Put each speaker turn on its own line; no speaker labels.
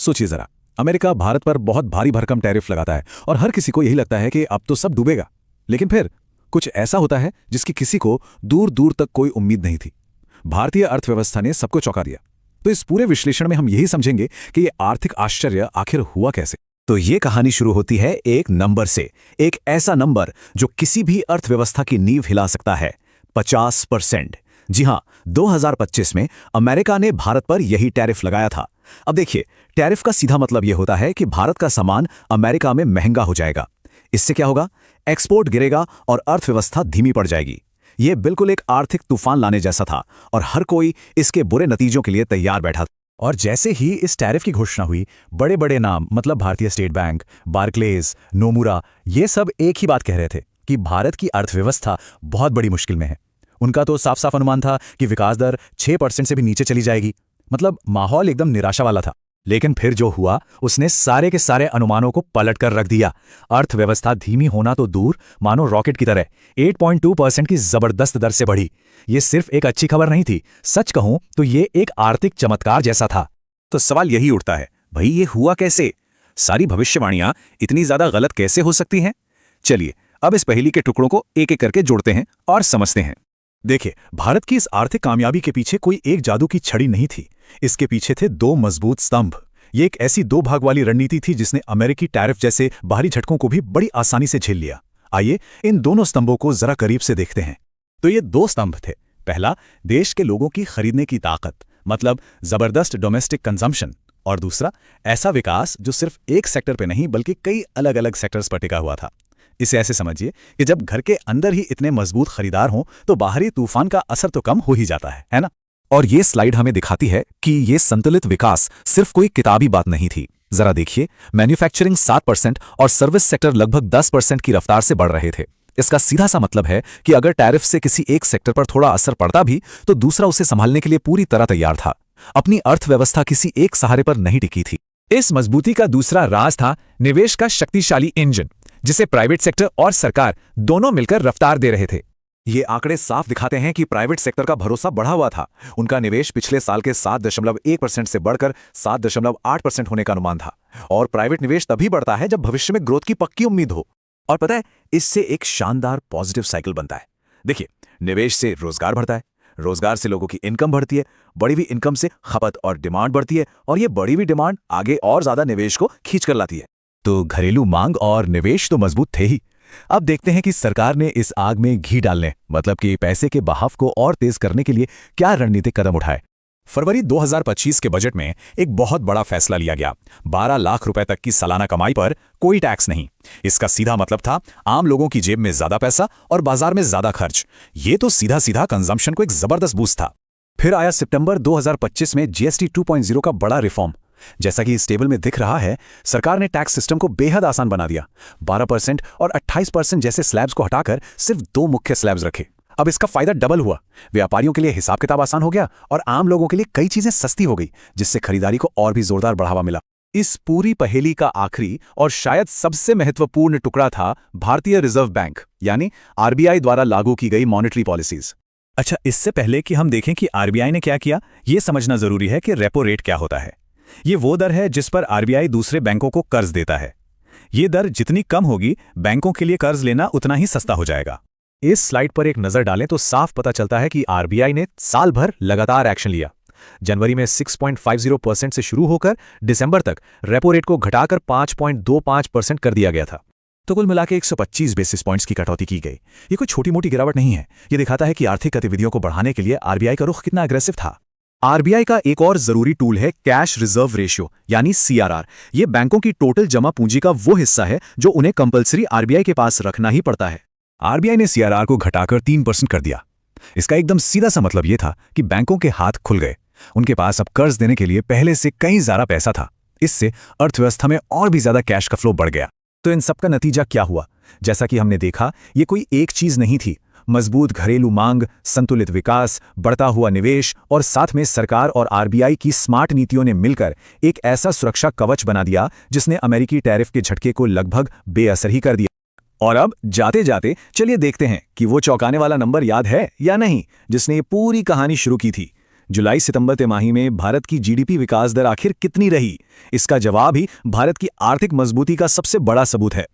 सोचिए जरा, अमेरिका भारत पर बहुत भारी भरकम टैरिफ लगाता है और हर किसी को यही लगता है कि अब तो सब डूबेगा। लेकिन फिर कुछ ऐसा होता है जिसकी किसी को दूर दूर तक कोई उम्मीद नहीं थी। भारतीय अर्थव्यवस्था ने सबको चौंका दिया। तो इस पूरे विश्लेषण में हम यही समझेंगे कि ये आर्थिक आश्चर्य आखिर हुआ कैसे।
तो ये कहानी शुरू होती है एक नंबर से, एक ऐसा नंबर जो किसी भी अर्थव्यवस्था की नींव हिला सकता है, 50%। जी हां, 2025 में अमेरिका ने भारत पर यही टैरिफ लगाया था। अब देखिए, टैरिफ का सीधा मतलब यह होता है कि भारत का सामान अमेरिका में महंगा हो जाएगा। इससे क्या होगा? एक्सपोर्ट गिरेगा और अर्थव्यवस्था धीमी पड़ जाएगी। यह बिल्कुल एक आर्थिक तूफान लाने जैसा था और हर कोई इसके बुरे नतीजों के लिए तैयार बैठा था।
और जैसे ही इस टैरिफ की घोषणा हुई, बड़े बड़े नाम मतलब भारतीय स्टेट बैंक, बार्कलेज, नोमुरा, ये सब एक ही बात कह रहे थे कि भारत की अर्थव्यवस्था बहुत बड़ी मुश्किल में है। उनका तो साफ साफ अनुमान था कि विकास दर 6% से भी नीचे चली जाएगी। मतलब माहौल एकदम निराशा वाला था। लेकिन फिर जो हुआ उसने सारे के सारे अनुमानों को पलट कर रख दिया। अर्थव्यवस्था धीमी होना तो दूर, मानो रॉकेट की तरह 8.2% की जबरदस्त दर से बढ़ी। ये सिर्फ एक अच्छी खबर नहीं थी, सच कहूं तो ये एक आर्थिक चमत्कार जैसा था।
तो सवाल यही उठता है, भाई ये हुआ कैसे? सारी भविष्यवाणियां इतनी ज्यादा गलत कैसे हो सकती हैं? चलिए अब इस पहेली के टुकड़ों को एक एक करके जोड़ते हैं और समझते हैं।
देखिए, भारत की इस आर्थिक कामयाबी के पीछे कोई एक जादू की छड़ी नहीं थी। इसके पीछे थे दो मजबूत स्तंभ। ये एक ऐसी दो भाग वाली रणनीति थी जिसने अमेरिकी टैरिफ जैसे बाहरी झटकों को भी बड़ी आसानी से झेल लिया। आइए इन दोनों स्तंभों को जरा करीब से देखते हैं। तो ये दो स्तंभ थे। पहला, देश के लोगों की खरीदने की ताकत, मतलब जबरदस्त डोमेस्टिक कंजम्पशन। और दूसरा, ऐसा विकास जो सिर्फ एक सेक्टर पे नहीं बल्कि कई अलग अलग सेक्टर्स पर टिका हुआ था। इसे ऐसे समझिए कि जब घर के अंदर ही इतने मजबूत खरीदार हों तो बाहरी तूफान का असर तो कम हो ही जाता है ना?
और ये स्लाइड हमें दिखाती है कि ये संतुलित विकास सिर्फ कोई किताबी बात नहीं थी। जरा देखिए, मैन्युफैक्चरिंग 7% और सर्विस सेक्टर लगभग 10% की रफ्तार से बढ़ रहे थे। इसका सीधा सा मतलब है कि अगर टैरिफ से किसी एक सेक्टर पर थोड़ा असर पड़ता भी तो दूसरा उसे संभालने के लिए पूरी तरह तैयार था। अपनी अर्थव्यवस्था किसी एक सहारे पर नहीं टिकी थी।
इस मजबूती का दूसरा राज था निवेश का शक्तिशाली इंजन, जिसे प्राइवेट सेक्टर और सरकार दोनों मिलकर रफ्तार दे रहे थे।
ये आंकड़े साफ दिखाते हैं कि प्राइवेट सेक्टर का भरोसा बढ़ा हुआ था। उनका निवेश पिछले साल के 7.1% से बढ़कर 7.8% होने का अनुमान था। और प्राइवेट निवेश तभी बढ़ता है जब भविष्य में ग्रोथ की पक्की उम्मीद हो। और पता है, इससे एक शानदार पॉजिटिव साइकिल बनता है। देखिए, निवेश से रोजगार बढ़ता है, रोजगार से लोगों की इनकम बढ़ती है, बढ़ी हुई इनकम से खपत और डिमांड बढ़ती है, और ये बढ़ी हुई डिमांड आगे और ज्यादा निवेश को खींच कर लाती है।
तो घरेलू मांग और निवेश तो मजबूत थे ही। अब देखते हैं कि सरकार ने इस आग में घी डालने, मतलब कि पैसे के बहाव को और तेज करने के लिए क्या रणनीतिक कदम उठाए।
फरवरी 2025 के बजट में एक बहुत बड़ा फैसला लिया गया। 12 लाख रुपए तक की सालाना कमाई पर कोई टैक्स नहीं। इसका सीधा मतलब था आम लोगों की जेब में ज्यादा पैसा और बाजार में ज्यादा खर्च। ये तो सीधा सीधा कंजम्पशन को एक जबरदस्त बूस्ट था। फिर आया सितंबर 2025 में जीएसटी 2.0 का बड़ा रिफॉर्म। जैसा कि इस टेबल में दिख रहा है, सरकार ने टैक्स सिस्टम को बेहद आसान बना दिया। 12% और 28% जैसे स्लैब्स को हटाकर सिर्फ दो मुख्य स्लैब्स रखे। अब इसका फायदा डबल हुआ। व्यापारियों के लिए हिसाब किताब आसान हो गया और आम लोगों के लिए कई चीजें सस्ती हो गई, जिससे खरीदारी को और भी जोरदार बढ़ावा मिला। इस पूरी पहेली का आखिरी और शायद सबसे महत्वपूर्ण टुकड़ा था भारतीय रिजर्व बैंक यानी आरबीआई द्वारा लागू की गई मॉनेटरी पॉलिसीज।
अच्छा, इससे पहले कि हम देखें कि आरबीआई ने क्या किया, यह समझना जरूरी है कि रेपो रेट क्या होता है। ये वो दर है जिस पर आरबीआई दूसरे बैंकों को कर्ज देता है। ये दर जितनी कम होगी, बैंकों के लिए कर्ज लेना उतना ही सस्ता हो जाएगा।
इस स्लाइड पर एक नजर डालें तो साफ पता चलता है कि आरबीआई ने साल भर लगातार एक्शन लिया। जनवरी में 6.50% से शुरू होकर दिसंबर तक रेपो रेट को घटाकर 5.25% कर दिया गया था। तो कुल मिलाकर 125 बेसिस पॉइंट्स की कटौती की गई। ये कोई छोटी मोटी गिरावट नहीं है। ये दिखाता है कि आर्थिक गतिविधियों को बढ़ाने के लिए आरबीआई का रुख कितना अग्रेसिव था। आरबीआई का एक और जरूरी टूल है कैश रिजर्व रेशियो यानी सीआरआर। ये बैंकों की टोटल जमा पूंजी का वो हिस्सा है जो उन्हें कंपलसरी आरबीआई के पास रखना ही पड़ता है। आरबीआई ने सीआरआर को घटाकर 3% कर दिया। इसका एकदम सीधा सा मतलब यह था कि बैंकों के हाथ खुल गए। उनके पास अब कर्ज देने के लिए पहले से कहीं ज्यादा पैसा था। इससे अर्थव्यवस्था में और भी ज्यादा कैश का फ्लो बढ़ गया। तो इन सबका नतीजा क्या हुआ? जैसा कि हमने देखा, ये कोई एक चीज नहीं थी। मजबूत घरेलू मांग, संतुलित विकास, बढ़ता हुआ निवेश और साथ में सरकार और आरबीआई की स्मार्ट नीतियों ने मिलकर एक ऐसा सुरक्षा कवच बना दिया जिसने अमेरिकी टैरिफ के झटके को लगभग बेअसर ही कर दिया। और अब जाते जाते चलिए देखते हैं कि वो चौंकाने वाला नंबर याद है या नहीं जिसने ये पूरी कहानी शुरू की थी।
जुलाई सितंबर तिमाही में भारत की जीडीपी विकास दर आखिर कितनी रही? इसका जवाब ही भारत की आर्थिक मजबूती का सबसे बड़ा सबूत है।